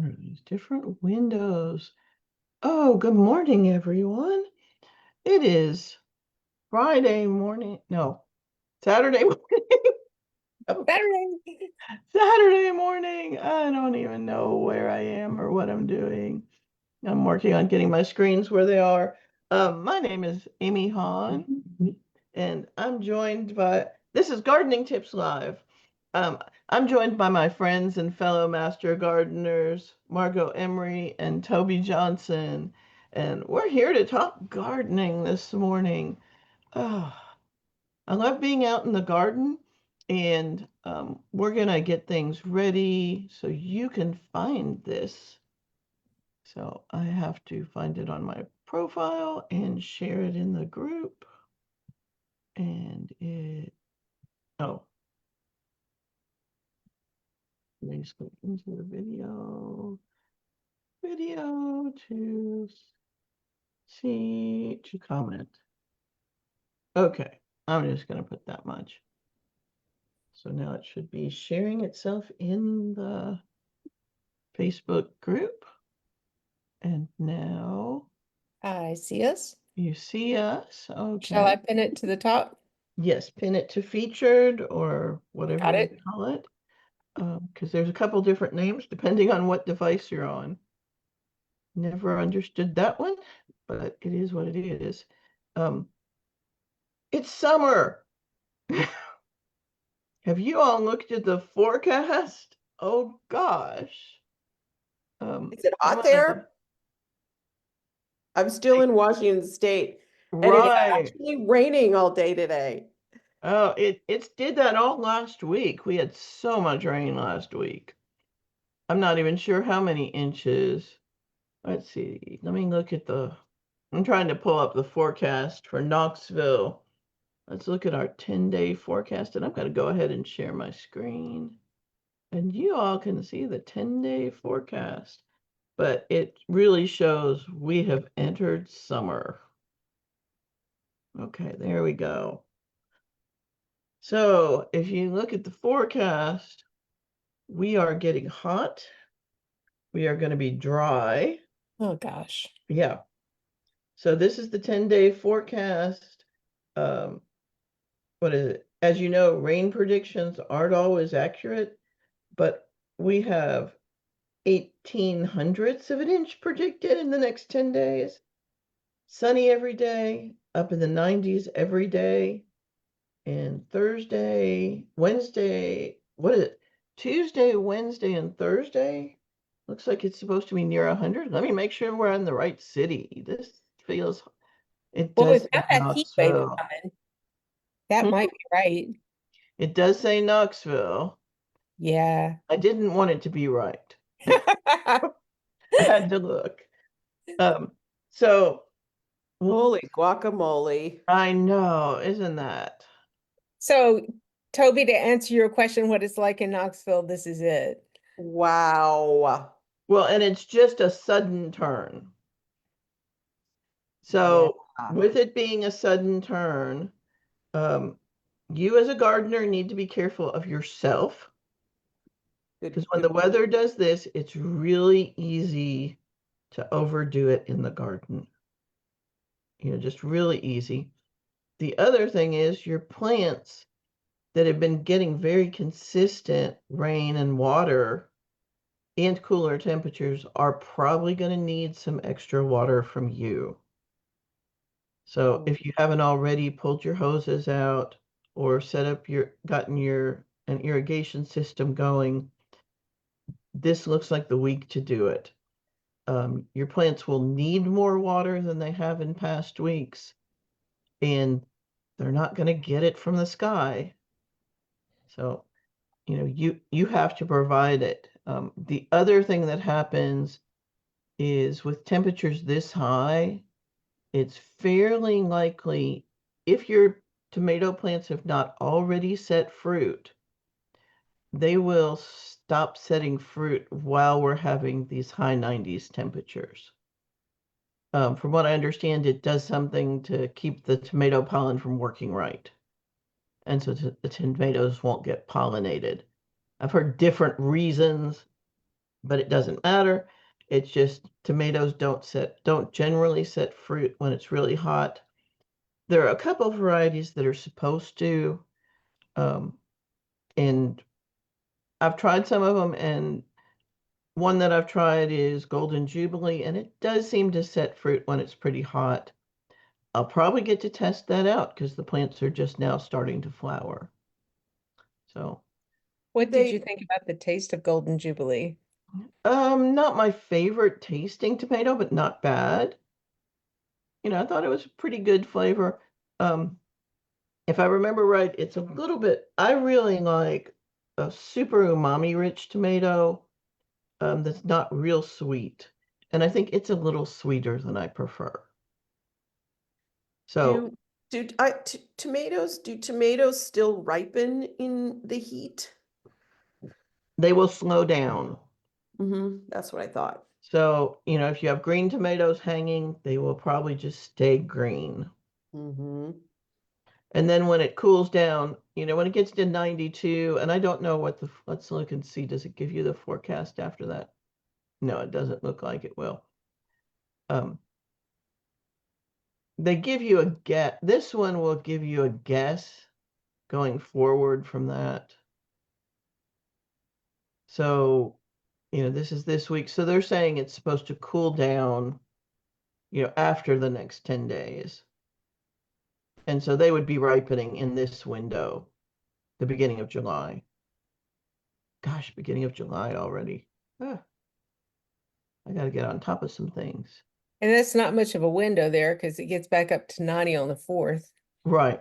What are these different windows? Oh, good morning, everyone. It is Friday morning. No, Saturday morning. Oh, Saturday. Saturday morning. I don't even know where I am or what I'm doing. I'm working on getting my screens where they are. My name is Amy Hahn, and I'm joined by, this is Gardening Tips Live. Um, I'm joined by my friends and fellow master gardeners, Margot Emery and Toby Johnson, and we're here to talk gardening this morning. Oh, I love being out in the garden, and we're gonna get things ready so you can find this. So I have to find it on my profile and share it in the group. And oh, please go into the video to see, to comment. Okay, I'm just going to put that much. So now it should be sharing itself in the Facebook group. And now I see us. you see us. Shall I Okay. pin it to the top? Yes, pin it to featured or whatever Got you it. call it. Because there's a couple different names depending on what device you're on. Never understood that one, but it is what it is. Um, it's summer. Have you all looked at the forecast? Oh gosh. Is it Some hot of the there? I'm still in Washington State, and it is right. actually raining all day today. Oh, it did that all last week. We had so much rain last week. I'm not even sure how many inches. Let's see. Let me look at I'm trying to pull up the forecast for Knoxville. Let's look at our 10-day forecast, and I'm going to go ahead and share my screen. And you all can see the 10-day forecast, but it really shows we have entered summer. Okay, there we go. So if you look at the forecast, we are getting hot. We are going to be dry. Oh gosh. Yeah. So this is the 10-day forecast. What is it? As you know, rain predictions aren't always accurate, but we have 1800ths of an inch predicted in the next 10 days. Sunny every day, up in the 90s every day. And Thursday, Wednesday, what is it? Tuesday, Wednesday, and Thursday. Looks like it's supposed to be near 100. Let me make sure we're in the right city. This feels, it Well, we've does say got that heat wave Knoxville. coming. That might be right. It does say Knoxville. Yeah. I didn't want it to be right. I had to look. Um, so Holy guacamole. I know, isn't that? So, Toby, to answer your question, what it's like in Knoxville, this is it. Wow. Well, and it's just a sudden turn. Yeah. So with it being a sudden turn, um, you as a gardener need to be careful of yourself because when the Good. weather does this, it's really easy to overdo it in the garden. Just really easy. The other thing is your plants that have been getting very consistent rain and water and cooler temperatures are probably going to need some extra water from you. So if you haven't already pulled your hoses out or gotten an irrigation system going, this looks like the week to do it. Your plants will need more water than they have in past weeks, and they're not going to get it from the sky. So, you have to provide it. The other thing that happens is with temperatures this high, it's fairly likely if your tomato plants have not already set fruit, they will stop setting fruit while we're having these high 90s temperatures. From what I understand, it does something to keep the tomato pollen from working right. And so the tomatoes won't get pollinated. I've heard different reasons. but it doesn't matter. It's just tomatoes don't generally set fruit when it's really hot. There are a couple of varieties that are supposed to, um, and I've tried some of them, and one that I've tried is Golden Jubilee, and it does seem to set fruit when it's pretty hot. I'll probably get to test that out because the plants are just now starting to flower. So, What did you They, think about the taste of Golden Jubilee? not my favorite tasting tomato, but not bad. I thought it was a pretty good flavor. Um, if I remember right, it's a little bit, I really like a super umami rich tomato, that's not real sweet. And I think it's a little sweeter than I prefer. So do tomatoes still ripen in the heat? they will slow down. That's what I thought. So, if you have green tomatoes hanging, they will probably just stay green. Mm-hmm. And then when it cools down, when it gets to 92, and I don't know let's look and see, does it give you the forecast after that? No, it doesn't look like it will. Um, they give you a guess. This one will give you a guess going forward from that. So, this is this week. So they're saying it's supposed to cool down, after the next 10 days. And so they would be ripening in this window, the beginning of July. Gosh, beginning of July already. Ah, I got to get on top of some things. And that's not much of a window there because it gets back up to 90 on the 4th. Right.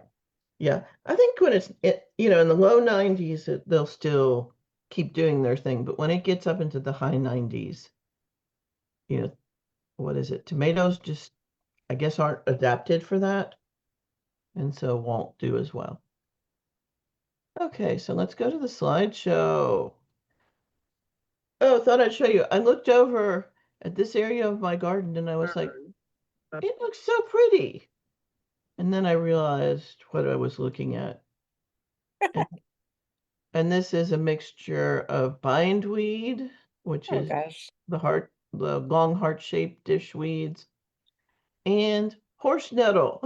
Yeah. I think when in the low 90s, they'll still keep doing their thing. But when it gets up into the high 90s, you know, what is it? Tomatoes just, I guess, aren't adapted for that. And so won't do as well. Okay, so let's go to the slideshow. Oh, thought I'd show you. I looked over at this area of my garden and I was like, it looks so pretty. And then I realized what I was looking at. And, and this is a mixture of bindweed, which Oh is gosh. the long heart-shaped dish weeds, and horse nettle,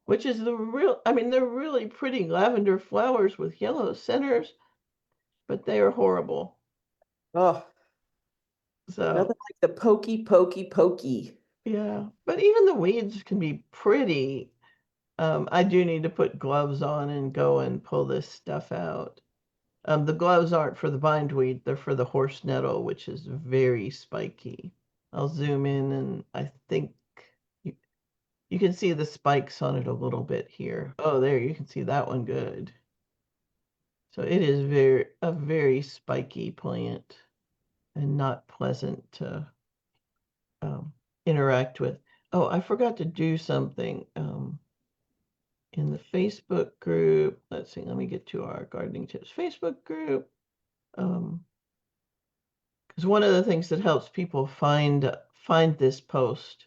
which is they're really pretty lavender flowers with yellow centers, but they are horrible. Oh, So, nothing like the pokey, pokey, pokey. yeah, but even the weeds can be pretty. I do need to put gloves on and go and pull this stuff out. The gloves aren't for the bindweed, they're for the horse nettle, which is very spiky. I'll zoom in and I think you, you can see the spikes on it a little bit here. Oh, there, you can see that one good. So it is a very spiky plant and not pleasant to um, interact with. Oh, I forgot to do something in the Facebook group. Let's see, let me get to our gardening tips Facebook group. Because one of the things that helps people find this post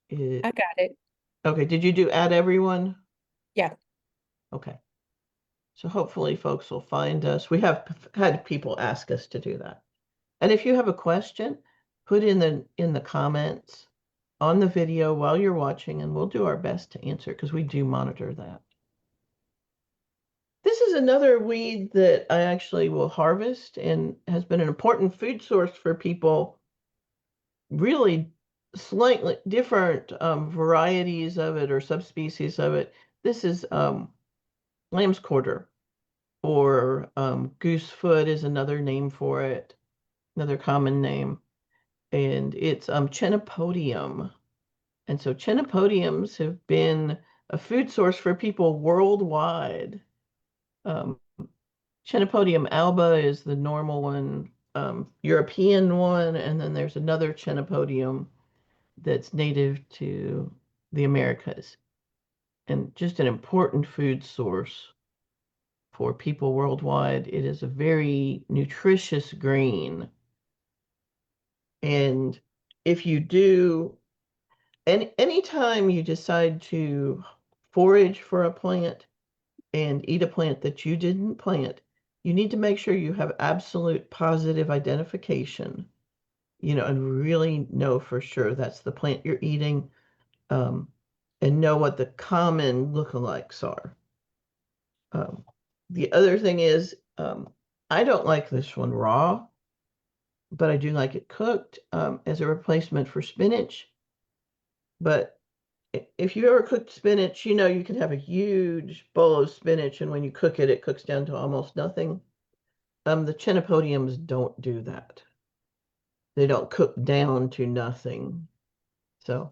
is, I got it. okay, did you do add everyone? Yeah. Okay. So hopefully folks will find us. We have had people ask us to do that. And if you have a question, put in the comments on the video while you're watching, and we'll do our best to answer because we do monitor that. This is another weed that I actually will harvest and has been an important food source for people, really slightly different varieties of it or subspecies of it. This is lamb's quarter, or goosefoot is another name for it, another common name. And it's chenopodium. And so chenopodiums have been a food source for people worldwide. Um, Chenopodium alba is the normal one, European one, and then there's another chenopodium that's native to the Americas, and just an important food source for people worldwide. It is a very nutritious green. And if you do, anytime you decide to forage for a plant and eat a plant that you didn't plant, you need to make sure you have absolute positive identification, and really know for sure that's the plant you're eating, and know what the common lookalikes are. Um, the other thing is, I don't like this one raw, but I do like it cooked, as a replacement for spinach. But if you ever cooked spinach, you could have a huge bowl of spinach, and when you cook it, it cooks down to almost nothing. The chenopodiums don't do that. They don't cook down to nothing. So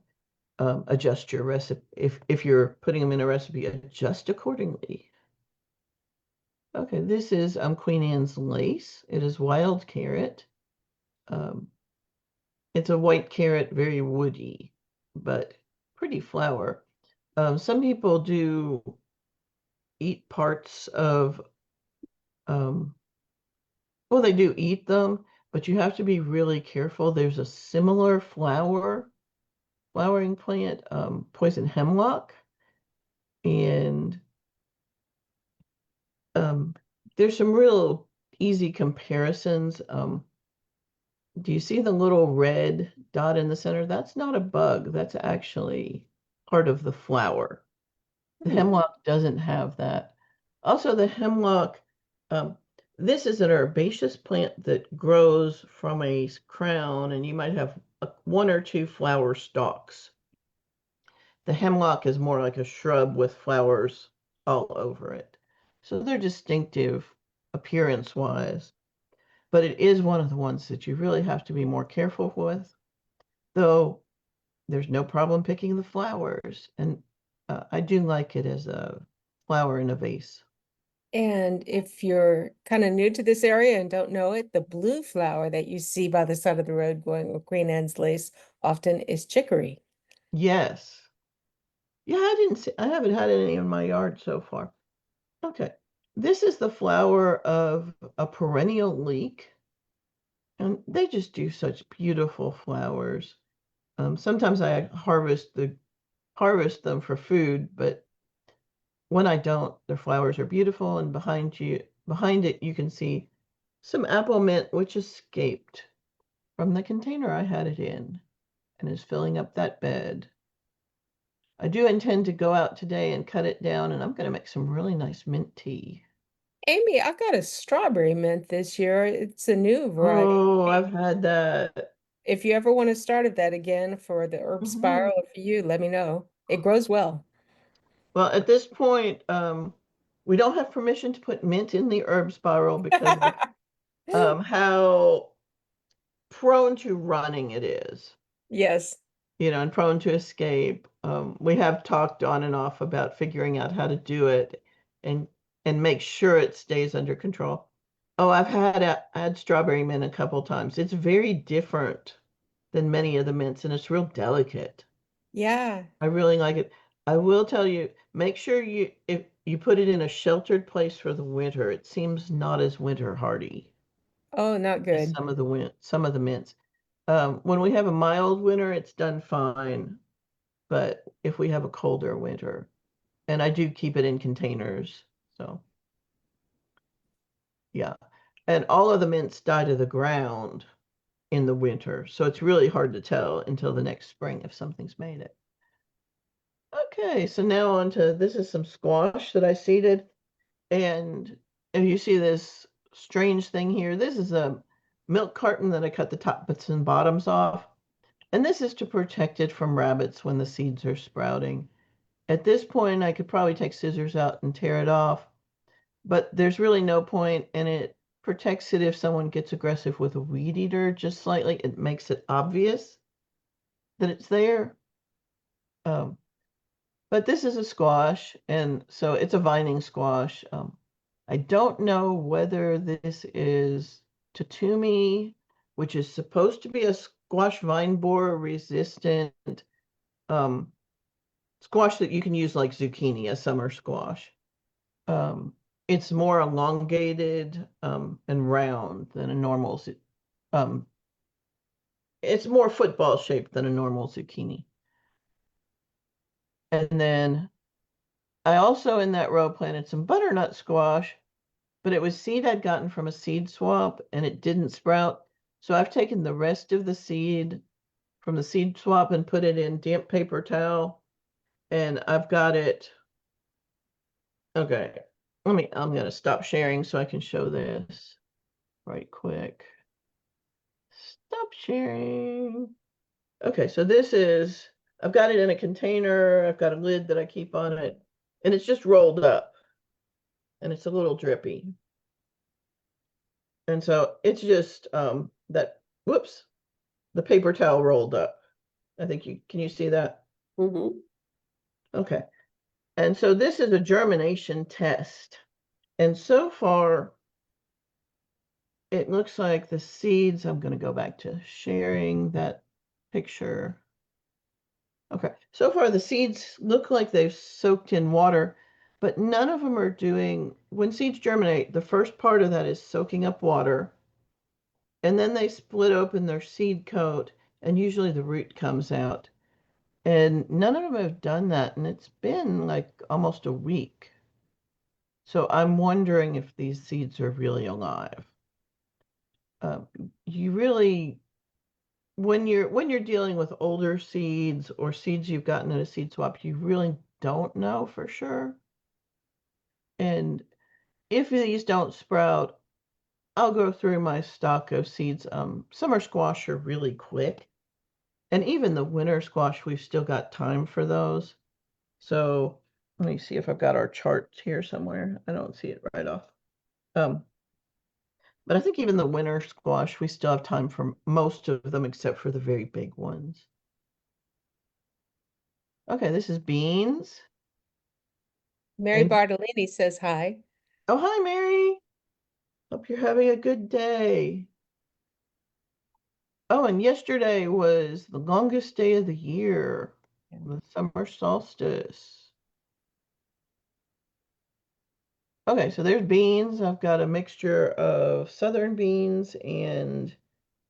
adjust your recipe. If you're putting them in a recipe, adjust accordingly. Okay, this is Queen Anne's lace. It is wild carrot. Um, it's a white carrot, very woody, but pretty flower. Some people do eat parts of, um, well, they do eat them, but you have to be really careful. There's a similar flowering plant, poison hemlock, and um, there's some real easy comparisons. Do you see the little red dot in the center? That's not a bug. That's actually part of the flower. The hemlock doesn't have that. Also, the hemlock, um, this is an herbaceous plant that grows from a crown, and you might have one or two flower stalks. The hemlock is more like a shrub with flowers all over it. So they're distinctive appearance-wise, but it is one of the ones that you really have to be more careful with, though there's no problem picking the flowers. And I do like it as a flower in a vase. And if you're kind of new to this area and don't know it, the blue flower that you see by the side of the road going with Queen Anne's lace often is chicory. Yes. Yeah, I haven't had any in my yard so far. Okay. This is the flower of a perennial leek, and they just do such beautiful flowers. Sometimes I harvest them for food, but when I don't, their flowers are beautiful, and behind it, you can see some apple mint which escaped from the container I had it in and is filling up that bed. I do intend to go out today and cut it down, and I'm going to make some really nice mint tea. Amy, I got a strawberry mint this year. It's a new variety. Oh, I've had that. If you ever want to start that again for the herb Mhm. spiral or for you, let me know. It grows well. Well, at this point, we don't have permission to put mint in the herb spiral because of how prone to running it is, Yes. and prone to escape. We have talked on and off about figuring out how to do it and make sure it stays under control. Oh, I had strawberry mint a couple times. It's very different than many of the mints, and it's real delicate. Yeah. I really like it. I will tell you, make sure if you put it in a sheltered place for the winter, it seems not as winter hardy Oh, not as good. some of the mints. When we have a mild winter, it's done fine. But if we have a colder winter, and I do keep it in containers, so yeah. And all of the mints die to the ground in the winter, so it's really hard to tell until the next spring if something's made it. Okay, so now on to this is some squash that I seeded. And if you see this strange thing here, this is a milk carton that I cut the tops and bottoms off. And this is to protect it from rabbits when the seeds are sprouting. At this point, I could probably take scissors out and tear it off, but there's really no point, and it protects it if someone gets aggressive with a weed eater just slightly. It makes it obvious that it's there. Um, but this is a squash, and so it's a vining squash. I don't know whether this is Tatumi, which is supposed to be a squash vine borer resistant um, squash that you can use like zucchini, a summer squash. Um, it's more elongated and round than a normal. Um, it's more football shaped than a normal zucchini. And then I also in that row planted some butternut squash, but it was seed I'd gotten from a seed swap and it didn't sprout. So I've taken the rest of the seed from the seed swap and put it in damp paper towel. And I've got it. Okay. I'm going to stop sharing so I can show this right quick. Stop sharing. Okay, so I've got it in a container. I've got a lid that I keep on it, and it's just rolled up, and it's a little drippy. And so it's just whoops, the paper towel rolled up. I think can you see that? Mm-hmm. Okay. And so this is a germination test. And so far, it looks like the seeds, I'm going to go back to sharing that picture. Okay, so far the seeds look like they've soaked in water, but none of them are when seeds germinate, the first part of that is soaking up water, and then they split open their seed coat, and usually the root comes out. And none of them have done that, and it's been like almost a week. So I'm wondering if these seeds are really alive. You really, when you're dealing with older seeds or seeds you've gotten in a seed swap, you really don't know for sure. And if these don't sprout, I'll go through my stock of seeds. Summer squash are really quick, and even the winter squash, we've still got time for those. So let me see if I've got our charts here somewhere. I don't see it right off. But I think even the winter squash, we still have time for most of them except for the very big ones. Okay, this is beans. Mary And Bartolini says hi. oh, hi, Mary. Hope you're having a good day. Oh, and yesterday was the longest day of the year, Yeah. the summer solstice. Okay, so there's beans. I've got a mixture of southern beans and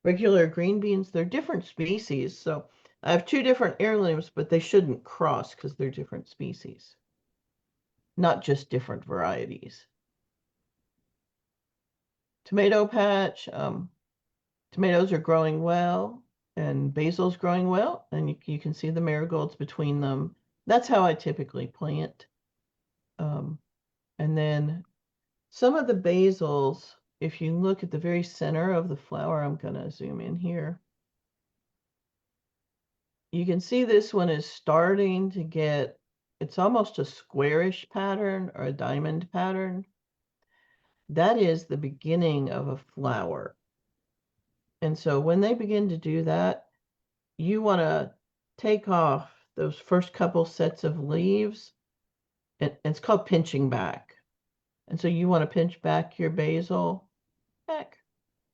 regular green beans. They're different species, so I have two different heirlooms, but they shouldn't cross because they're different species, not just different varieties. Tomato patch. Tomatoes are growing well, and basil's growing well, and you can see the marigolds between them. That's how I typically plant. Um, and then some of the basils, if you look at the very center of the flower, I'm going to zoom in here. You can see this one is starting to get, it's almost a squarish pattern or a diamond pattern. That is the beginning of a flower. And so when they begin to do that, you want to take off those first couple sets of leaves. It's called pinching back. And so you want to pinch back your basil back.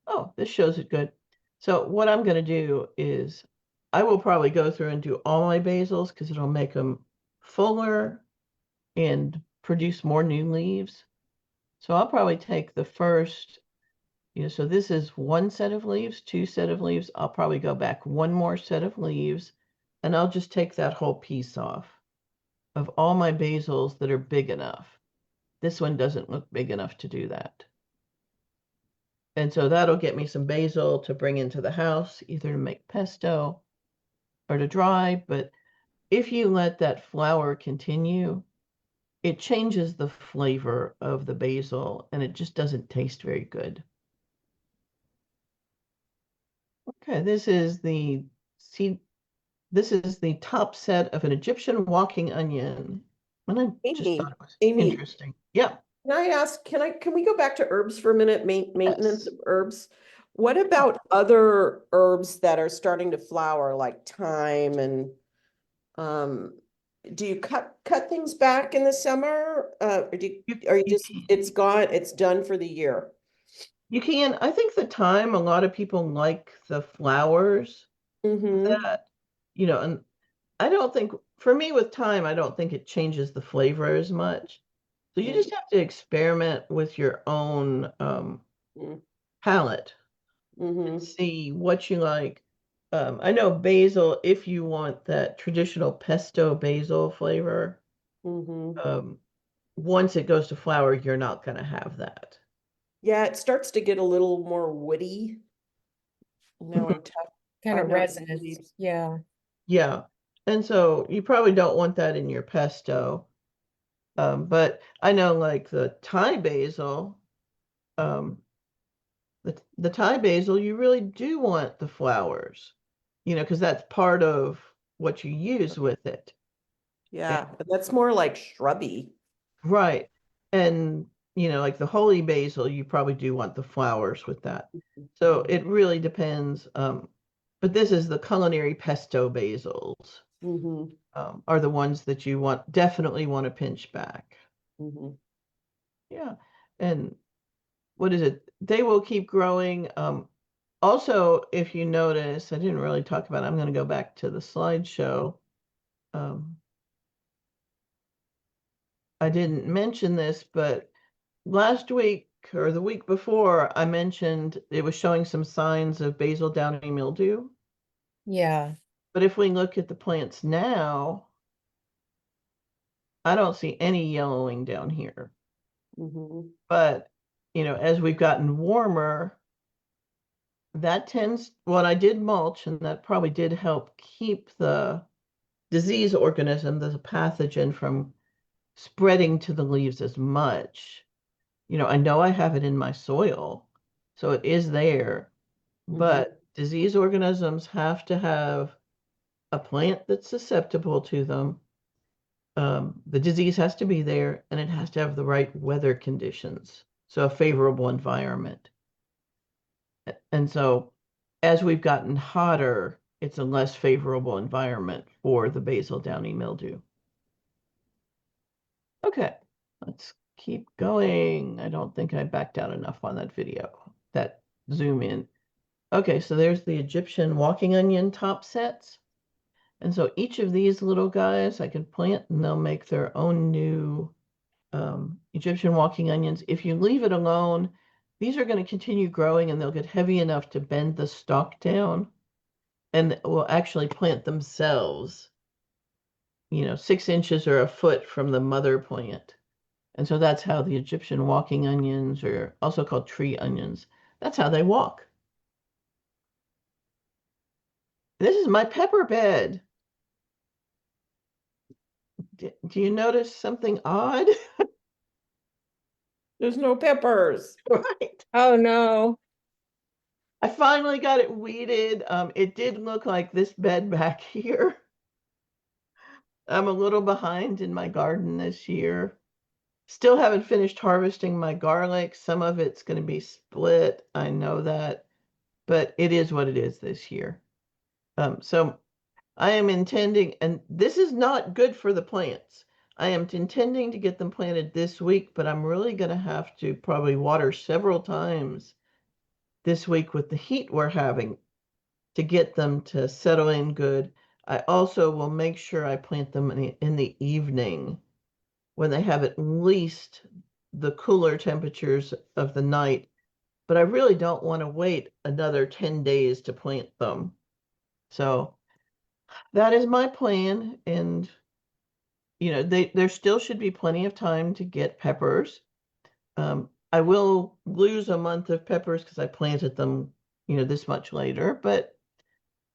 Oh, this shows it good. So what I'm going to do is I will probably go through and do all my basils because it'll make them fuller and produce more new leaves. So I'll probably take the first, so this is one set of leaves, two set of leaves. I'll probably go back one more set of leaves, and I'll just take that whole piece off of all my basils that are big enough. This one doesn't look big enough to do that. And so that'll get me some basil to bring into the house, either to make pesto or to dry. But if you let that flower continue, it changes the flavor of the basil and it just doesn't taste very good. Okay, this is the top set of an Egyptian walking onion. And I just thought Amy, it was Amy, interesting. Yeah. can I ask, can we go back to herbs for a minute? Maintenance Yes. of herbs. What about other herbs that are starting to flower, like thyme and um, do you cut things back in the summer? Or are you You just it's gone, it's done for the year? You can. I think the thyme, a lot of people like the flowers Mm-hmm. that, and I don't think, for me with thyme, I don't think it changes the flavor as much. So you just have to experiment with your own palate and Mm-hmm. see what you like. I know basil, if you want that traditional pesto basil flavor, Mm-hmm. um, once it goes to flower, you're not going to have that. Yeah, it starts to get a little more woody. Now Mhm. I'm tough. Kind I of know resonance. leaves. Yeah. Yeah. And so you probably don't want that in your pesto. But I know like the Thai basil, um, the Thai basil, you really do want the flowers, because that's part of what you use with it. Yeah, but that's more like shrubby. Right. And, like the holy basil, you probably do want the flowers with that. So it really depends. But this is the culinary pesto basils, Mm-hmm. are the ones that you definitely want to pinch back. Mm-hmm. Yeah. And what is it? They will keep growing. Also, if you notice, I didn't really talk about it. I'm going to go back to the slideshow. Um, I didn't mention this, but last week or the week before, I mentioned it was showing some signs of basil downy mildew. Yeah. But if we look at the plants now, I don't see any yellowing down here. Mm-hmm. But, as we've gotten warmer, that well, I did mulch, and that probably did help keep the disease organism, the pathogen, from spreading to the leaves as much. I know I have it in my soil, so it is there, Mm-hmm. but disease organisms have to have a plant that's susceptible to them. The disease has to be there, and it has to have the right weather conditions, so a favorable environment. And so as we've gotten hotter, it's a less favorable environment for the basal downy mildew. Okay, let's keep going. I don't think I backed out enough on that video. That zoom in. Okay, so there's the Egyptian walking onion top sets. And so each of these little guys I can plant and they'll make their own new Egyptian walking onions. If you leave it alone, these are going to continue growing and they'll get heavy enough to bend the stalk down and will actually plant themselves, 6 inches or a foot from the mother plant. And so that's how the Egyptian walking onions, or also called tree onions, that's how they walk. This is my pepper bed. Do you notice something odd? There's no peppers. Right. Oh no. I finally got it weeded. It did look like this bed back here. I'm a little behind in my garden this year. Still haven't finished harvesting my garlic. Some of it's going to be split. I know that, but it is what it is this year. So I am intending, and this is not good for the plants. I am intending to get them planted this week, but I'm really going to have to probably water several times this week with the heat we're having to get them to settle in good. I also will make sure I plant them in the evening when they have at least the cooler temperatures of the night. But I really don't want to wait another 10 days to plant them. So that is my plan. And, there still should be plenty of time to get peppers. I will lose a month of peppers because I planted them, this much later, but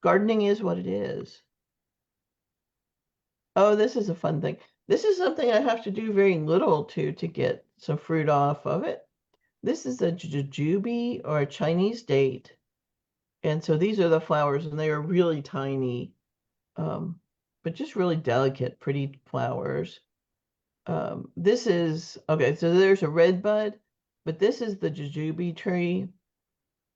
gardening is what it is. Oh, this is a fun thing. This is something I have to do very little to get some fruit off of it. This is a jujube, or a Chinese date. And so these are the flowers, and they are really tiny, but just really delicate, pretty flowers. This is, okay, so there's a red bud, but this is the jujube tree.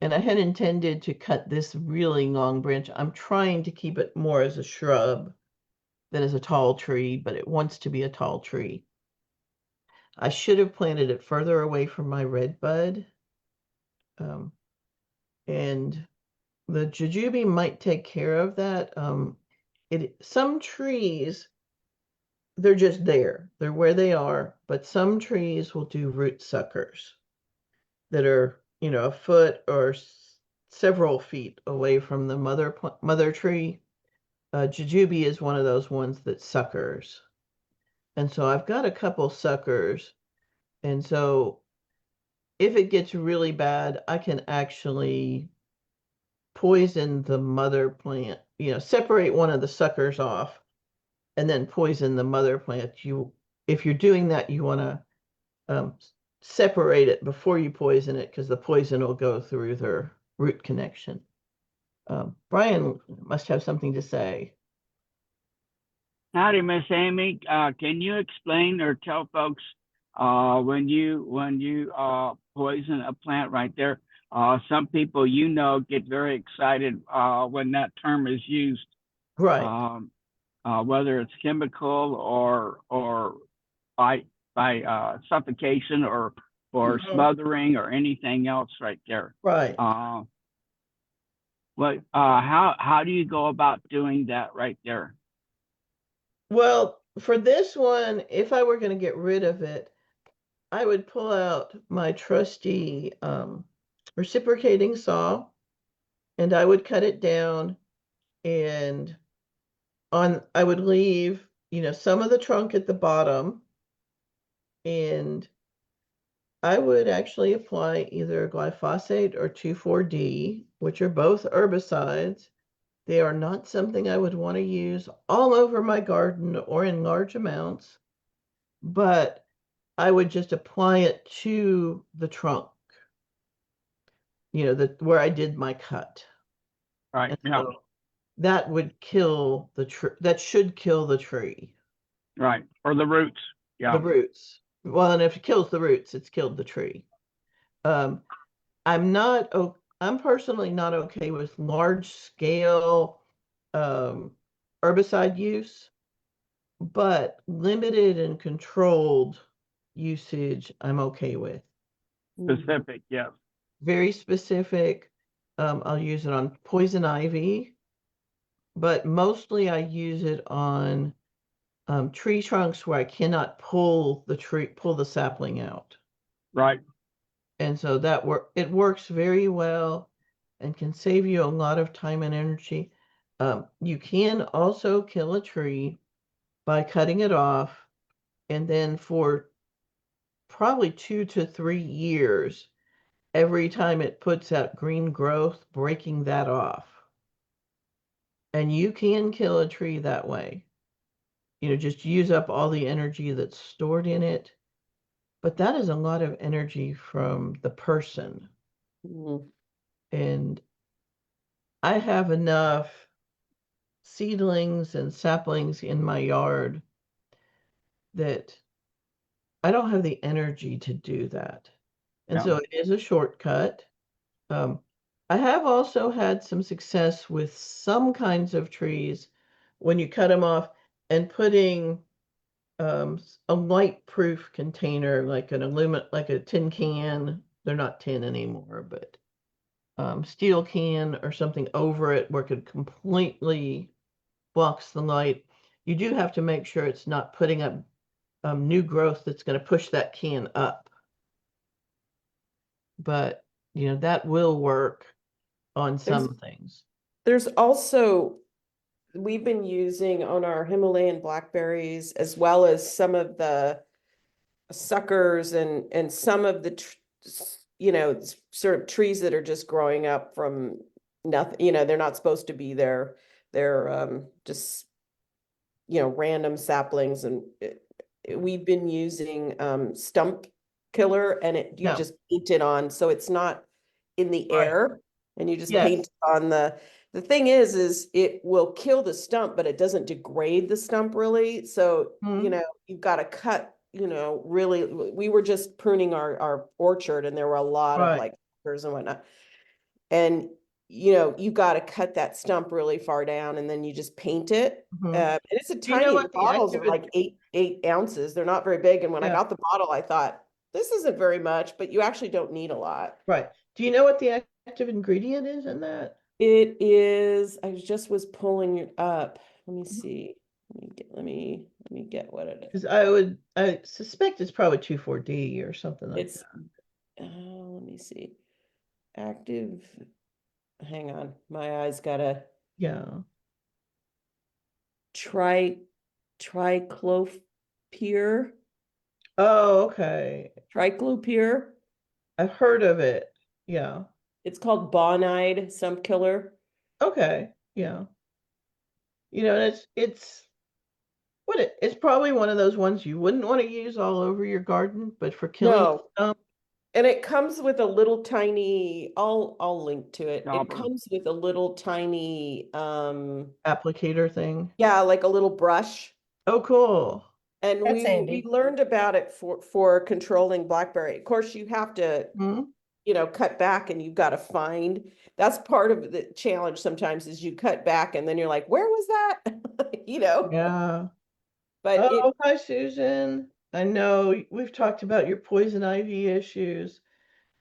And I had intended to cut this really long branch. I'm trying to keep it more as a shrub than as a tall tree, but it wants to be a tall tree. I should have planted it further away from my red bud. Um, and the jujube might take care of that. Some trees, they're just there. They're where they are, but some trees will do root suckers that are, a foot or several feet away from the mother tree. Jujube is one of those ones that suckers. And so I've got a couple suckers. And so if it gets really bad, I can actually poison the mother plant, separate one of the suckers off and then poison the mother plant. If you're doing that, you want to separate it before you poison it because the poison will go through their root connection. Brian must have something to say. Howdy, Miss Amy. Can you explain or tell folks when you poison a plant right there? Some people get very excited when that term is used, Right. whether it's chemical or by suffocation or smothering or anything else right there. Right. How do you go about doing that right there? Well, for this one, if I were going to get rid of it, I would pull out my trusty reciprocating saw and I would cut it down, and I would leave, some of the trunk at the bottom, and I would actually apply either glyphosate or 2,4-D, which are both herbicides. They are not something I would want to use all over my garden or in large amounts, but I would just apply it to the trunk, where I did my cut. Right. And Yeah. so that would kill the tree. That should kill the tree. Right. Or the roots. Yeah. The roots. Well, and if it kills the roots, it's killed the tree. Um, I'm personally not okay with large scale herbicide use, but limited and controlled usage I'm okay with. Specific, yes. Very specific. I'll use it on poison ivy, but mostly I use it on tree trunks where I cannot pull the sapling out. Right. And so it works very well and can save you a lot of time and energy. You can also kill a tree by cutting it off, and then for probably 2 to 3 years, every time it puts out green growth, breaking that off. And you can kill a tree that way. Just use up all the energy that's stored in it. But that is a lot of energy from the person. Mhm. And I have enough seedlings and saplings in my yard that I don't have the energy to do that. And Yeah. so it is a shortcut. Um, I have also had some success with some kinds of trees when you cut them off and putting a light proof container like like a tin can. They're not tin anymore, but steel can or something over it where it could completely blocks the light. You do have to make sure it's not putting up new growth that's going to push that can up. But, that will work on There's some things. there's also we've been using on our Himalayan blackberries as well as some of the suckers and some of the sort of trees that are just growing up from nothing, they're not supposed to be there. They're just random saplings, and we've been using stump killer, and you Yeah. just paint it on so it's not in the Right. air, and you just Yes. paint on the thing is it will kill the stump, but it doesn't degrade the stump really. So, Mhm. you've got to cut, really, we were just pruning our orchard and there were a lot of Right. like suckers and whatnot. And, you got to cut that stump really far down and then you just paint it. Mhm. And it's a Do you know tiny, what the bottles are like 8 ounces. They're not very big. And when I Yeah. got the bottle, I thought, this isn't very much, but you actually don't need a lot. Right. Do you know what the active ingredient is in that? It is, I just was pulling it up. Let me Mhm. see. Let me get what it is. Because I suspect it's probably 2,4-D or something like It's, that. let me see. Active, hang on. My eyes gotta Yeah. triclopyr. Oh, okay. Triclopyr. I've heard of it. Yeah. It's called Bonide Stump Killer. Okay. Yeah. And it's probably one of those ones you wouldn't want to use all over your garden, but for killing No, stump, and it comes with a little tiny, I'll link to it. It Dauber. comes with a little tiny, applicator thing. yeah, like a little brush. Oh, cool. And That's we handy. learned about it for controlling blackberry. Of course, you have to, Hmm. cut back and you've got to find. That's part of the challenge sometimes is you cut back and then you're like, where was that? Yeah. But Oh, hi, Susan. I know we've talked about your poison ivy issues,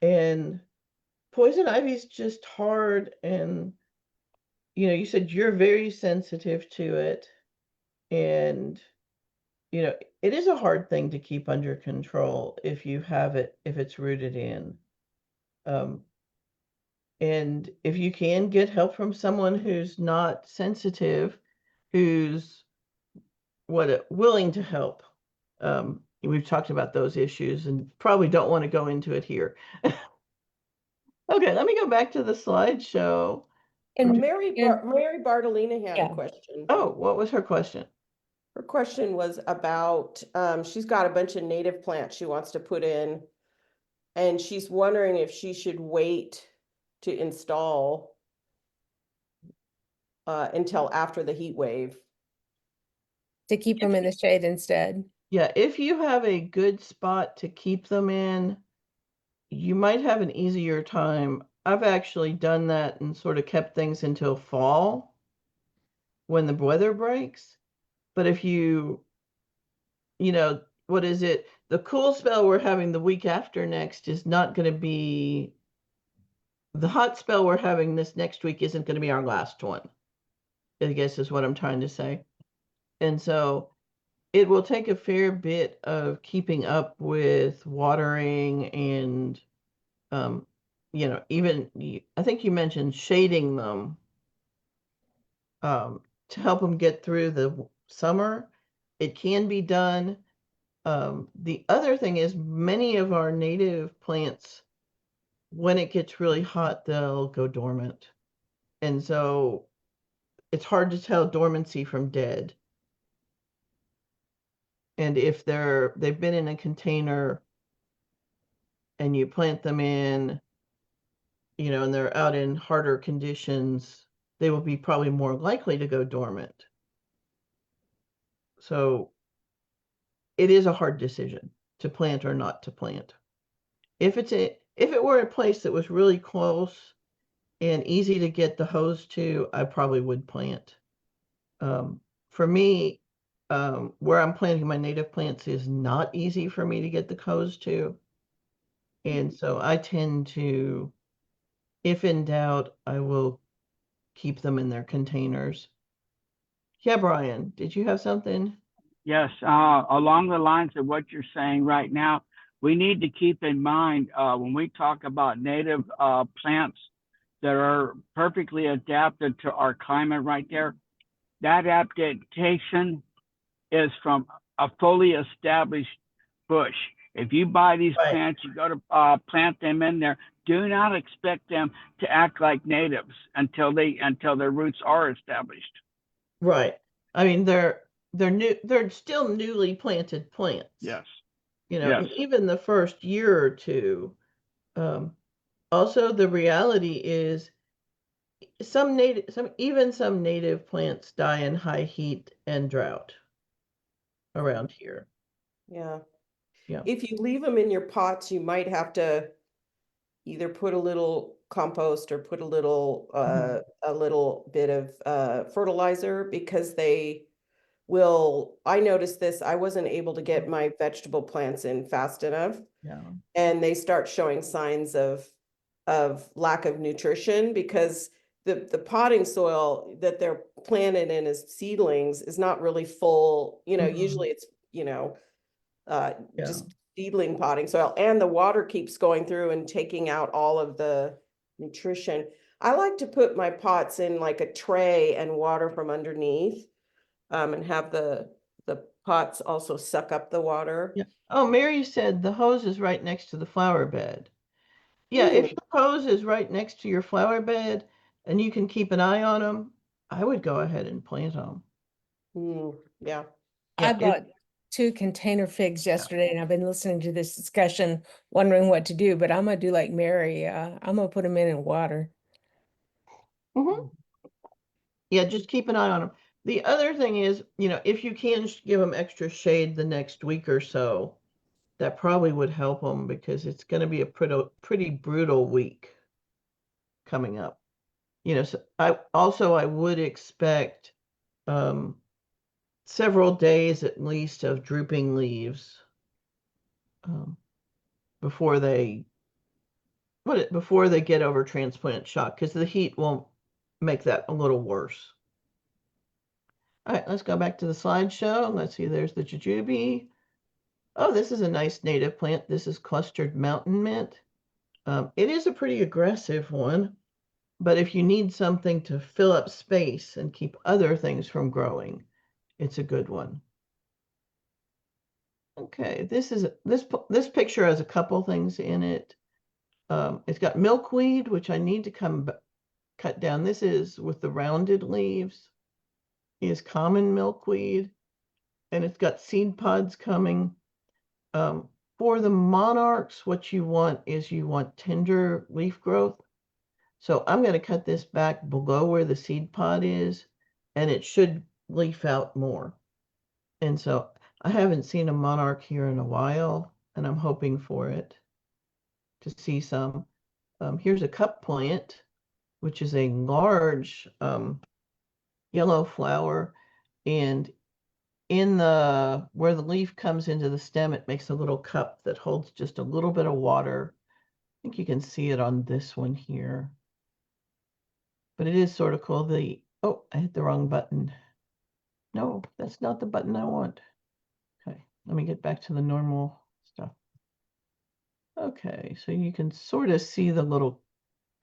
and poison ivy is just hard. And, you said you're very sensitive to it. And, it is a hard thing to keep under control if it's rooted in. Um, and if you can get help from someone who's not sensitive, who's willing to help. We've talked about those issues and probably don't want to go into it here. Okay, let me go back to the slideshow. And, Mary and Bartolina had a yeah, question. Oh, what was her question? Her question was about, she's got a bunch of native plants she wants to put in, and she's wondering if she should wait to install until after the heat wave. to keep them in the shade instead. Yeah, if you have a good spot to keep them in, you might have an easier time. I've actually done that and sort of kept things until fall when the weather breaks. But if what is it? The cool spell we're having the week after next is not going to be the hot spell we're having this next week isn't going to be our last one, I guess is what I'm trying to say. And so it will take a fair bit of keeping up with watering and, even I think you mentioned shading them to help them get through the summer. It can be done. The other thing is many of our native plants, when it gets really hot, they'll go dormant. And so it's hard to tell dormancy from dead. And if they've been in a container and you plant them in, and they're out in harder conditions, they will be probably more likely to go dormant. So it is a hard decision to plant or not to plant. If it were a place that was really close and easy to get the hose to, I probably would plant. For me, where I'm planting my native plants is not easy for me to get the hose to. And so I tend to, if in doubt, I will keep them in their containers. Yeah, Brian, did you have something? Yes, along the lines of what you're saying right now, we need to keep in mind when we talk about native plants that are perfectly adapted to our climate right there, that adaptation is from a fully established bush. If you buy these Right. plants, you go to plant them in there. Do not expect them to act like natives until their roots are established. Right. I mean, they're still newly planted plants. Yes. And even the first year or two. Also, the reality is some native plants die in high heat and drought around here. Yeah. Yeah. If you leave them in your pots, you might have to either put a little compost or put a little bit of fertilizer, because I noticed this. I wasn't able to get my vegetable plants in fast enough, Yeah. and they start showing signs of lack of nutrition, because the potting soil that they're planted in as seedlings is not really full. Mhm. Usually it's Yeah. just seedling potting soil, and the water keeps going through and taking out all of the nutrition. I like to put my pots in like a tray and water from underneath, and have the pots also suck up the water. Yeah. Oh, Mary said the hose is right next to the flower bed. Yeah, if your hose is right next to your flower bed and you can keep an eye on them, I would go ahead and plant them. Yeah. I Yeah, bought 2 container figs yesterday and I've been listening to this discussion, wondering what to do, but I'm gonna do like Mary. I'm gonna put them in water. yeah, just keep an eye on them. The other thing is, if you can give them extra shade the next week or so, that probably would help them because it's going to be a pretty brutal week coming up. So I would expect several days at least of drooping leaves before they get over transplant shock, because the heat won't make that a little worse. All right, let's go back to the slideshow. Let's see, there's the jujube. Oh, this is a nice native plant. This is clustered mountain mint. It is a pretty aggressive one, but if you need something to fill up space and keep other things from growing, it's a good one. Okay, this picture has a couple things in it. It's got milkweed, which I need to cut down. This is with the rounded leaves. Is common milkweed, and it's got seed pods coming. For the monarchs, what you want is tender leaf growth. So I'm going to cut this back below where the seed pod is, and it should leaf out more. And so I haven't seen a monarch here in a while, and I'm hoping for it to see some. Here's a cup plant, which is a large yellow flower, and where the leaf comes into the stem, it makes a little cup that holds just a little bit of water. I think you can see it on this one here. But it is sort of cool. Oh, I hit the wrong button. No, that's not the button I want. Okay, let me get back to the normal stuff. Okay, so you can sort of see the little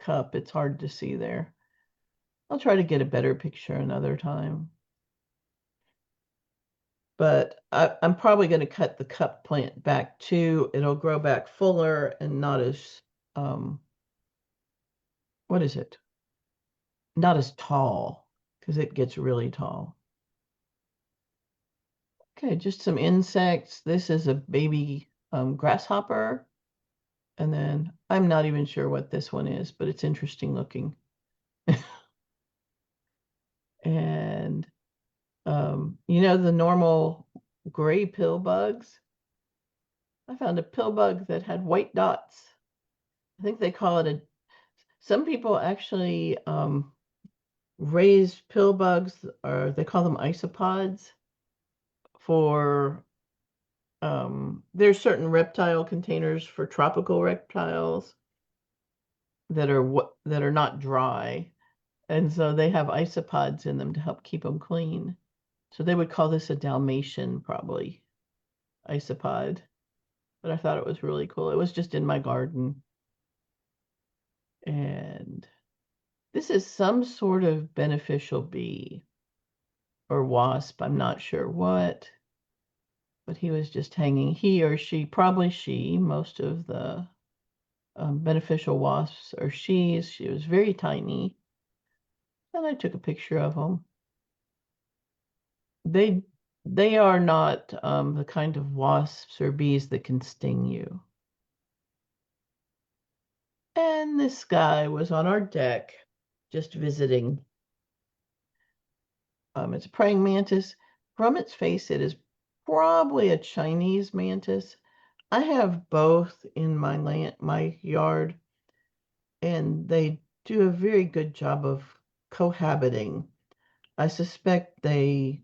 cup. It's hard to see there. I'll try to get a better picture another time. But I'm probably going to cut the cup plant back too. It'll grow back fuller and not as, what is it? Not as tall, because it gets really tall. Okay, just some insects. This is a baby grasshopper. And then I'm not even sure what this one is, but it's interesting looking. And, the normal gray pill bugs. I found a pill bug that had white dots. I think they call it some people actually raise pill bugs, or they call them isopods, for there's certain reptile containers for tropical reptiles that are not dry, and so they have isopods in them to help keep them clean. So they would call this a Dalmatian, probably, isopod. But I thought it was really cool. It was just in my garden. And this is some sort of beneficial bee or wasp. I'm not sure what. But he was just hanging. He or she, probably she, most of the beneficial wasps are she's. She was very tiny. And I took a picture of them. They are not the kind of wasps or bees that can sting you. And this guy was on our deck just visiting. It's a praying mantis. From its face, it is probably a Chinese mantis. I have both in my yard, and they do a very good job of cohabiting. I suspect they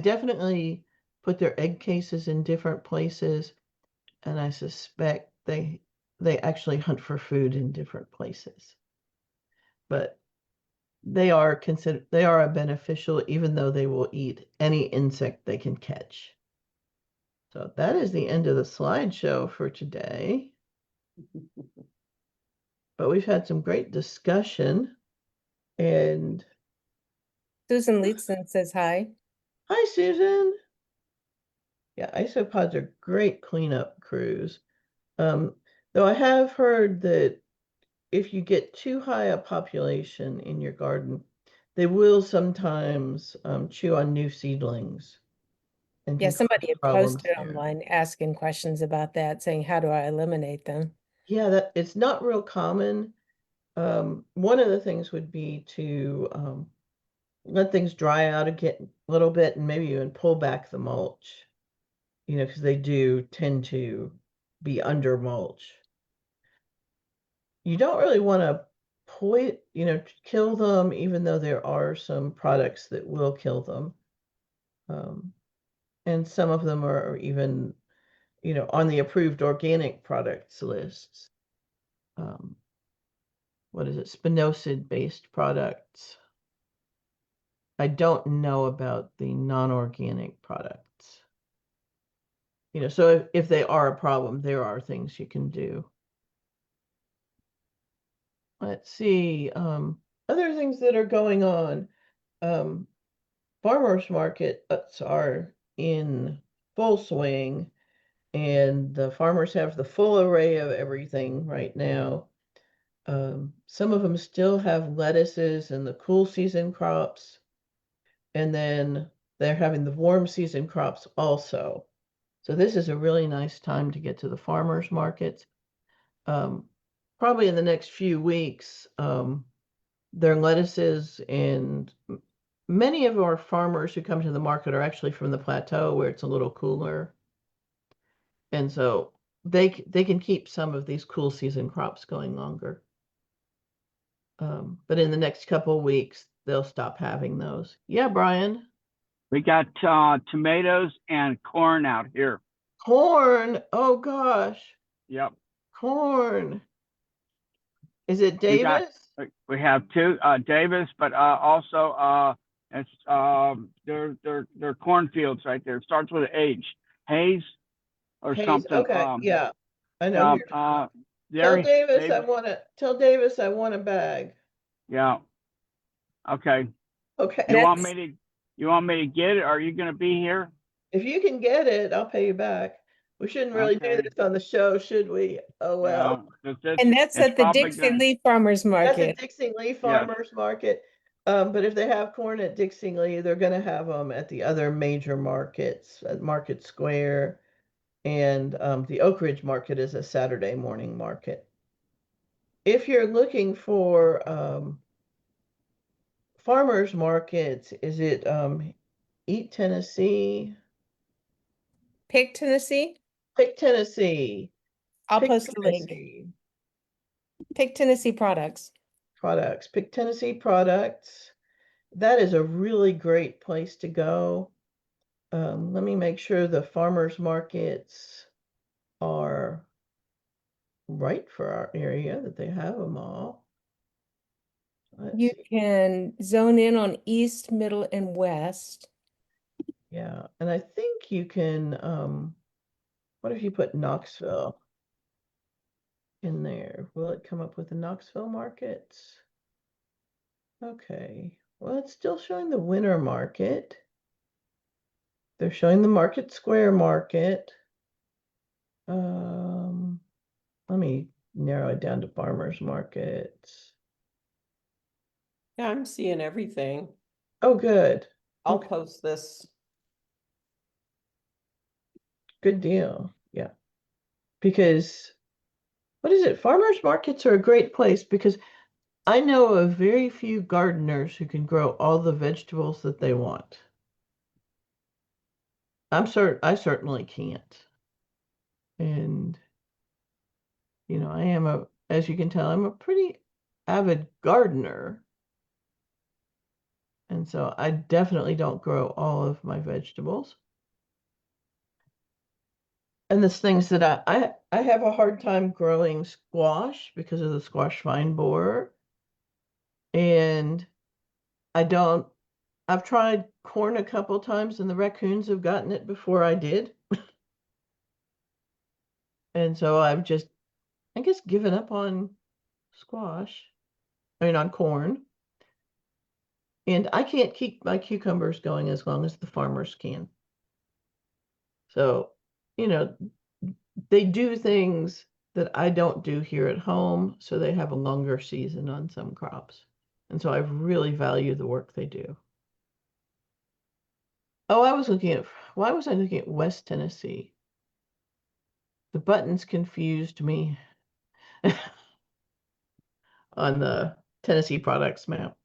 definitely put their egg cases in different places, and I suspect they actually hunt for food in different places. But they are a beneficial, even though they will eat any insect they can catch. So that is the end of the slideshow for today. But we've had some great discussion. And Susan Leeson says hi. hi, Susan. Yeah, isopods are great cleanup crews. Though I have heard that if you get too high a population in your garden, they will sometimes chew on new seedlings and Yeah, can somebody cause had problems posted there. online asking questions about that, saying, how do I eliminate them? Yeah, that it's not real common. One of the things would be to let things dry out a little bit and maybe even pull back the mulch, because they do tend to be under mulch. You don't really want to kill them, even though there are some products that will kill them. And some of them are even, on the approved organic products lists. Um, what is it? Spinosad-based products. I don't know about the non-organic products. So if they are a problem, there are things you can do. Let's see, other things that are going on. Farmers markets are in full swing, and the farmers have the full array of everything right now. Some of them still have lettuces and the cool season crops, and then they're having the warm season crops also. So this is a really nice time to get to the farmers markets. Probably in the next few weeks, their lettuces, and many of our farmers who come to the market are actually from the plateau where it's a little cooler. And so they can keep some of these cool season crops going longer. But in the next couple of weeks, they'll stop having those. Yeah, Brian. We got tomatoes and corn out here. Corn. Oh gosh. Yep. Corn. Is it We got Davis? we have two Davis, but also it's they're cornfields right there. It starts with an H. Hayes or Hayes. something. Okay. Yeah. I know who you're talking about. Tell There Davis maybe I want a bag. yeah. Okay. Okay. You want me to get it? Are you gonna be here? If you can get it, I'll pay you back. We shouldn't really do Okay. this on the show, should we? Oh well. Yeah. And that's It's at the probably Dixie gonna Lee Farmers That's at Market. Dixie Lee yes. Farmers Market. But if they have corn at Dixie Lee, they're going to have them at the other major markets, at Market Square, and the Oak Ridge Market is a Saturday morning market. If you're looking for farmers markets, is it Eat Tennessee? Pick Tennessee? Pick Tennessee. I'll Pick post a link. Tennessee Pick Tennessee products. products. Pick Tennessee products. That is a really great place to go. Let me make sure the farmers markets are right for our area, that they have them all. Let's You see. can zone in on east, middle, and west. Yeah, and I think you can, what if you put Knoxville in there? Will it come up with the Knoxville markets? Okay, well, it's still showing the winter market. They're showing the Market Square market. Let me narrow it down to farmers markets. Yeah, I'm seeing everything. Oh, good. I'll Okay. post this. Good deal. Yeah. Because what is it? Farmers markets are a great place because I know of very few gardeners who can grow all the vegetables that they want. I certainly can't. And as you can tell, I'm a pretty avid gardener. And so I definitely don't grow all of my vegetables. And there's things that I have a hard time growing squash because of the squash vine borer. And I don't, I've tried corn a couple times and the raccoons have gotten it before I did. And so I've just, I guess, given up on on corn. And I can't keep my cucumbers going as long as the farmers can. So, you know, they do things that I don't do here at home, so they have a longer season on some crops. And so I really value the work they do. Oh, why was I looking at West Tennessee? The buttons confused me on the Tennessee products map.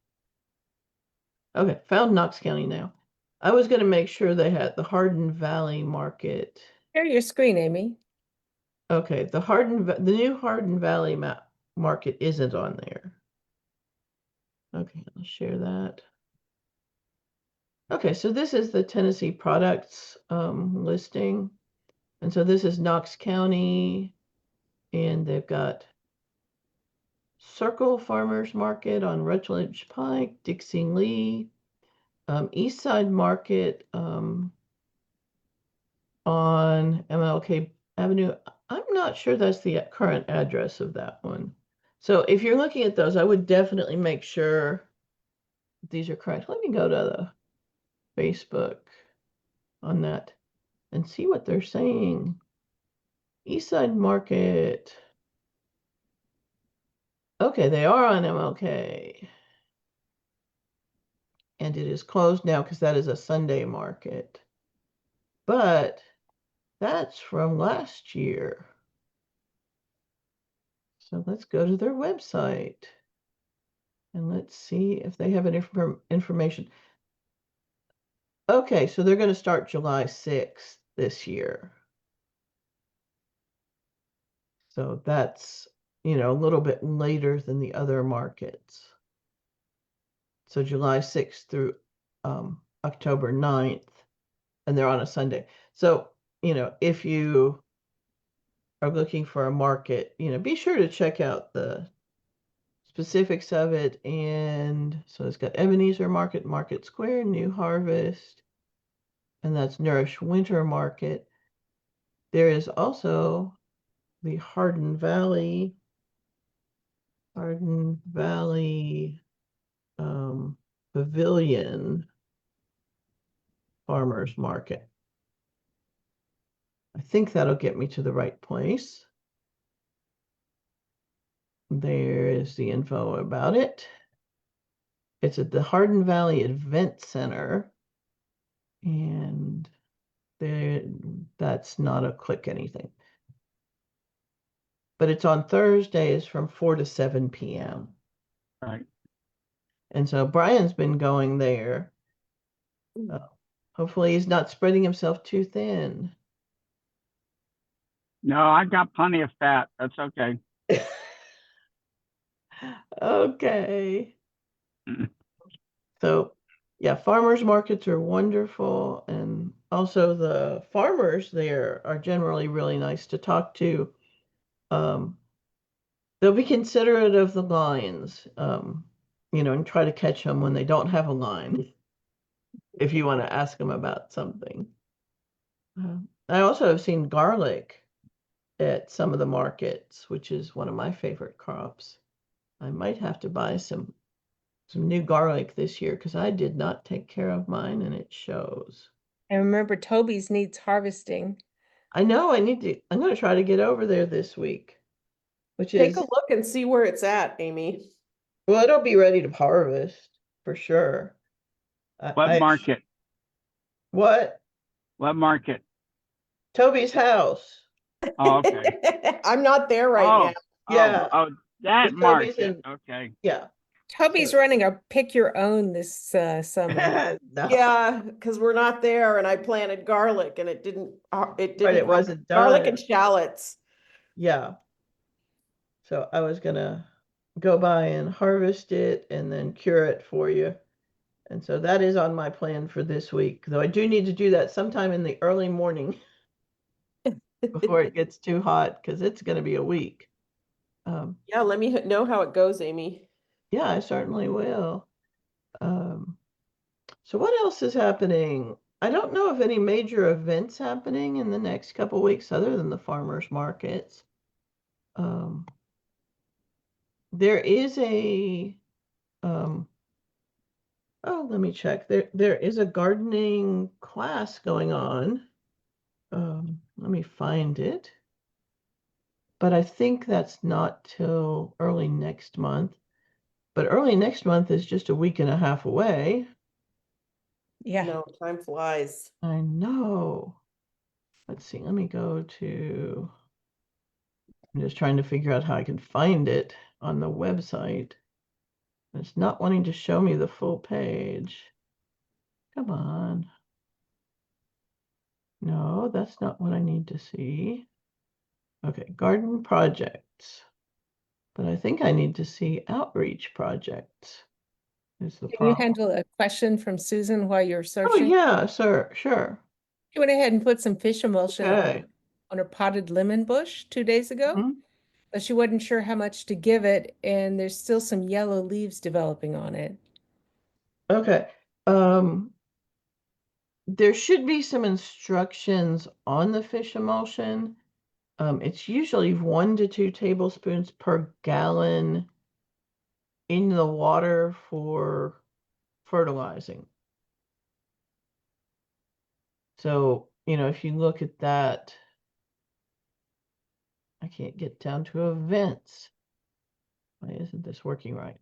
Okay, found Knox County now. I was going to make sure they had the Hardin Valley Market. Share your screen, Amy. Okay, the new Hardin Valley market isn't on there. Okay, I'll share that. Okay, so this is the Tennessee products listing. And so this is Knox County, and they've got Circle Farmers Market on Rutledge Pike, Dixie Lee, East Side Market on MLK Avenue. I'm not sure that's the current address of that one. So if you're looking at those, I would definitely make sure these are correct. Let me go to the Facebook on that and see what they're saying. East Side Market. Okay, they are on MLK. And it is closed now because that is a Sunday market. But that's from last year. So let's go to their website and let's see if they have any information. Okay, so they're going to start July 6th this year. So that's, a little bit later than the other markets. So July 6th through October 9th, and they're on a Sunday. So, if you are looking for a market, be sure to check out the specifics of it. And so it's got Ebenezer Market, Market Square, New Harvest, and that's Nourish Winter Market. There is also the Hardin Valley Pavilion Farmers Market. I think that'll get me to the right place. There is the info about it. It's at the Hardin Valley Event Center, and that's not a click anything. But it's on Thursdays from 4 to 7 p.m. Right. And so Brian's been going there. Hopefully he's not spreading himself too thin. No, I got plenty of fat. That's okay. Okay. So, yeah, farmers markets are wonderful. And also the farmers there are generally really nice to talk to. They'll be considerate of the lines, and try to catch them when they don't have a line, if you want to ask them about something. I also have seen garlic at some of the markets, which is one of my favorite crops. I might have to buy some new garlic this year because I did not take care of mine and it shows. And remember, Toby's needs harvesting. I know I'm going to try to get over there this week, which Take is, a look and see where it's at, Amy. well, it'll be ready to harvest for sure. What market? What? What market? Toby's house. Oh, okay. I'm not there right now. Yeah. Oh, that Toby's market. Okay. Yeah. Toby's running a pick your own this summer. No. Yeah, because we're not there, and I planted garlic, and it didn't. It wasn't garlic done. and shallots. Yeah. So I was gonna go by and harvest it and then cure it for you. And so that is on my plan for this week, though I do need to do that sometime in the early morning before it gets too hot, because it's going to be a week. Yeah, let me know how it goes, Amy. Yeah, I certainly will. So what else is happening? I don't know of any major events happening in the next couple weeks other than the farmers markets. There is let me check. There is a gardening class going on. Let me find it. but I think that's not till early next month. But early next month is just a week and a half away. Yeah. No, time flies. I know. Let's see, let me go to, I'm just trying to figure out how I can find it on the website. It's not wanting to show me the full page. Come on. No, that's not what I need to see. Okay, garden projects. But I think I need to see outreach projects is the Can you problem. handle a question from Susan while you're Oh, searching? yeah, sir, sure. She went ahead and put some fish emulsion Okay. on her potted lemon bush 2 days ago, Mhm. but she wasn't sure how much to give it, and there's still some yellow leaves developing on it. Okay. There should be some instructions on the fish emulsion. It's usually 1 to 2 tablespoons per gallon in the water for fertilizing. So, if you look at that, I can't get down to events. Why isn't this working right?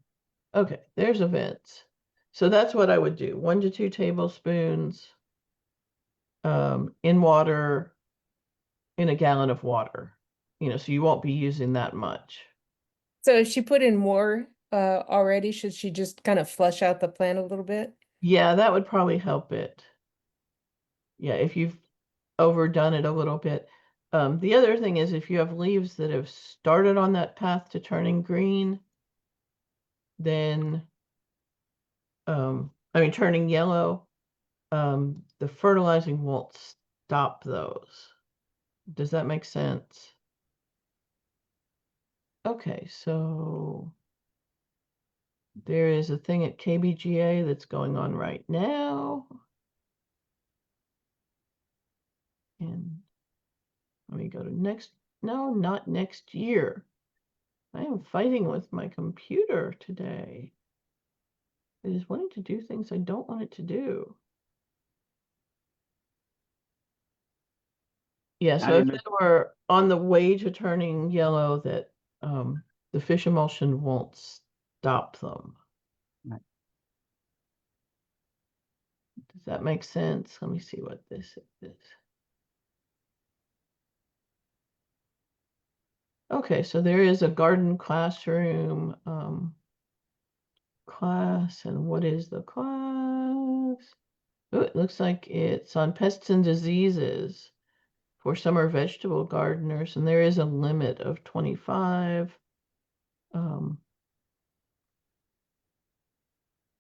Okay, there's events. So that's what I would do. 1 to 2 tablespoons in water, in a gallon of water. So you won't be using that much. So if she put in more already, should she just kind of flush out the plant a little bit? Yeah, that would probably help it. Yeah, if you've overdone it a little bit. The other thing is if you have leaves that have started on that path to turning green, then, turning yellow, the fertilizing won't stop those. Does that make sense? Okay, so there is a thing at KBGA that's going on right now. And let me go to next, no, not next year. I am fighting with my computer today. It is wanting to do things I don't want it to do. Yeah, so Howdy, if Miss. they were on the way to turning yellow, that the fish emulsion won't stop them. Does that make sense? Let me see what this is. Okay, so there is a garden classroom class, and what is the class? Oh, it looks like it's on pests and diseases for summer vegetable gardeners, and there is a limit of 25.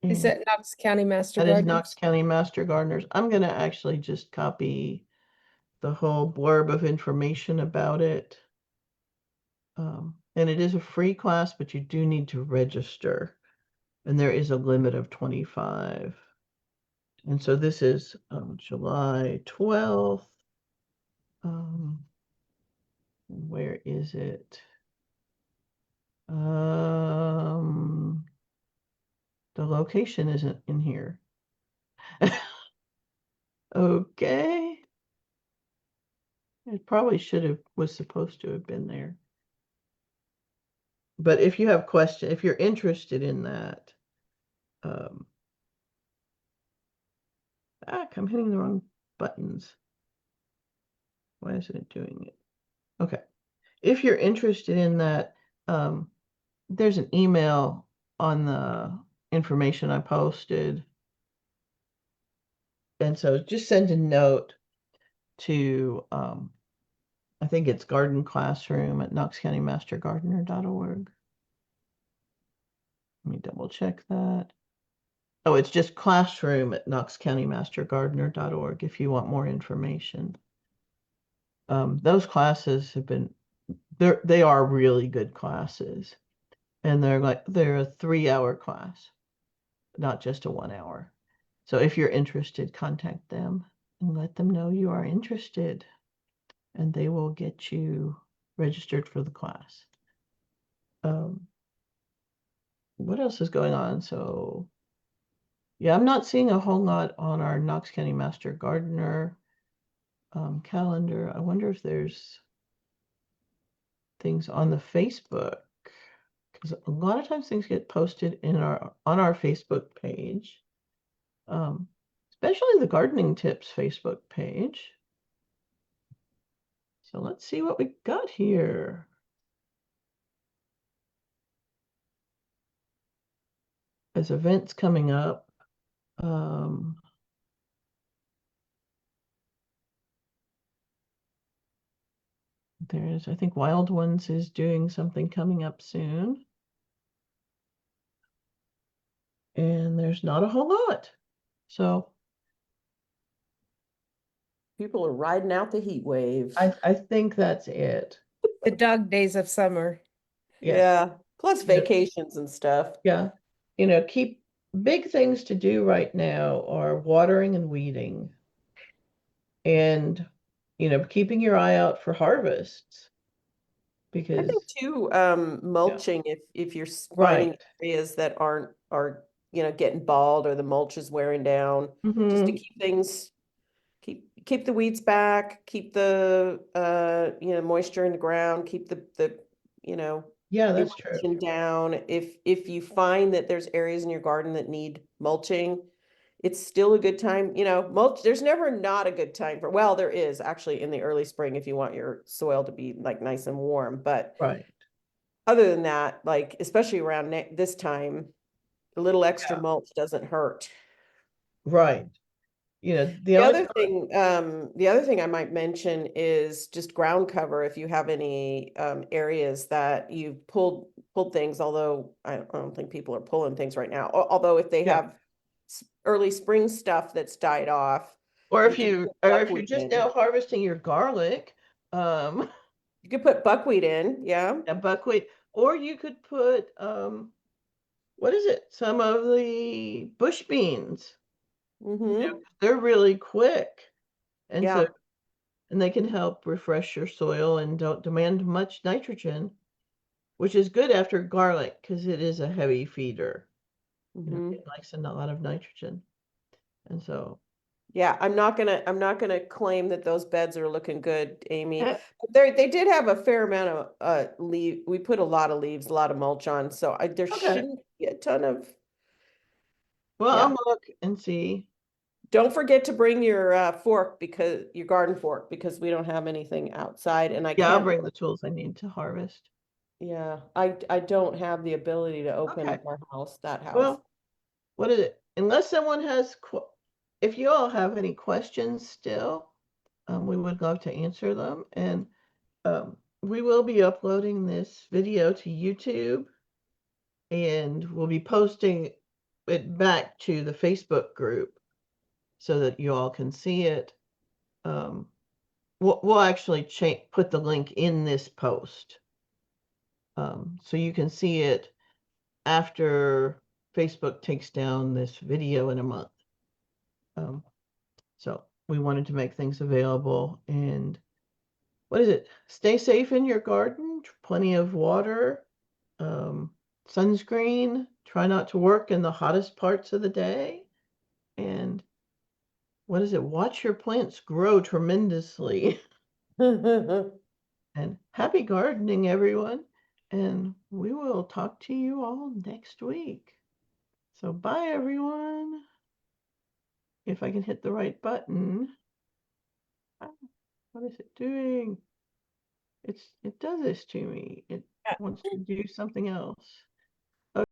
Is And that Knox County Master that is Gardener? Knox County Master Gardeners. I'm going to actually just copy the whole blurb of information about it. And it is a free class, but you do need to register. And there is a limit of 25. And so this is July 12th. Where is it? The location isn't in here. Okay. It probably was supposed to have been there. But if you have questions, if you're interested in that, I'm hitting the wrong buttons. Why isn't it doing it? Okay. If you're interested in that, there's an email on the information I posted. And so just send a note to, I think it's garden classroom at knoxcountymastergardener.org. Let me double check that. Oh, it's just classroom at knoxcountymastergardener.org if you want more information. Those classes have been, they are really good classes. And they're a 3-hour class, not just a 1 hour. So if you're interested, contact them and let them know you are interested, and they will get you registered for the class. What else is going on? So yeah, I'm not seeing a whole lot on our Knox County Master Gardener calendar. I wonder if there's things on the Facebook, because a lot of times things get posted in on our Facebook page, especially the Gardening Tips Facebook page. So let's see what we got here. There's events coming up. There's, I think Wild Ones is doing something coming up soon. And there's not a whole lot. So People are riding out the heat wave. I think that's it. The dog days of summer. Yes. Yeah, plus You know, vacations and stuff. yeah. Keep big things to do right now are watering and weeding. And, keeping your eye out for harvests. I Because, think too, mulching, if you're finding right. areas that are getting bald or the mulch is wearing down, just to Mhm. keep things, keep the weeds back, keep the moisture in the ground, keep the Yeah, that's true. erosion down. If you find that there's areas in your garden that need mulching, it's still a good time. Mulch, there's never not a good time for, well, there is actually in the early spring if you want your soil to be like nice and warm, but Right. other than that, like especially around this time, a little extra Yeah. mulch doesn't hurt. Right. The The only other thing, the other thing I might mention is just ground cover. If you have any areas that you've pulled things, although I don't think people are pulling things right now. Although if they Yeah. have early spring stuff that's died off, or you if can you put or if you're buckwheat just in. now harvesting your garlic, You could put buckwheat in, yeah. a buckwheat, or you could put what is it? Some of the bush beans. Mm-hmm. They're really quick. And so Yeah. and they can help refresh your soil and don't demand much nitrogen, which is good after garlic because it is a heavy feeder. Mm-hmm. It likes a lot of nitrogen. And so Yeah, I'm not gonna claim that those beds are looking good, Amy. eh, They did have a fair amount of leaf. We put a lot of leaves, a lot of mulch on, so there okay. shouldn't be a ton of. Well, Yeah. I'll look and see. Don't forget to bring your fork, because your garden fork, because we don't have anything outside, and I Yeah, I'll can't. bring the tools I need to harvest. Yeah, I don't have the ability to open Okay. that house. Well, what is it? Unless someone has, if you all have any questions still, we would love to answer them. And we will be uploading this video to YouTube, and we'll be posting it back to the Facebook group so that you all can see it. We'll actually put the link in this post, so you can see it after Facebook takes down this video in a month. So we wanted to make things available. And what is it? Stay safe in your garden, plenty of water, sunscreen, try not to work in the hottest parts of the day. And what is it? Watch your plants grow tremendously. And happy gardening, everyone. And we will talk to you all next week. So bye, everyone. If I can hit the right button. What is it doing? It does this to me. It wants to do something else.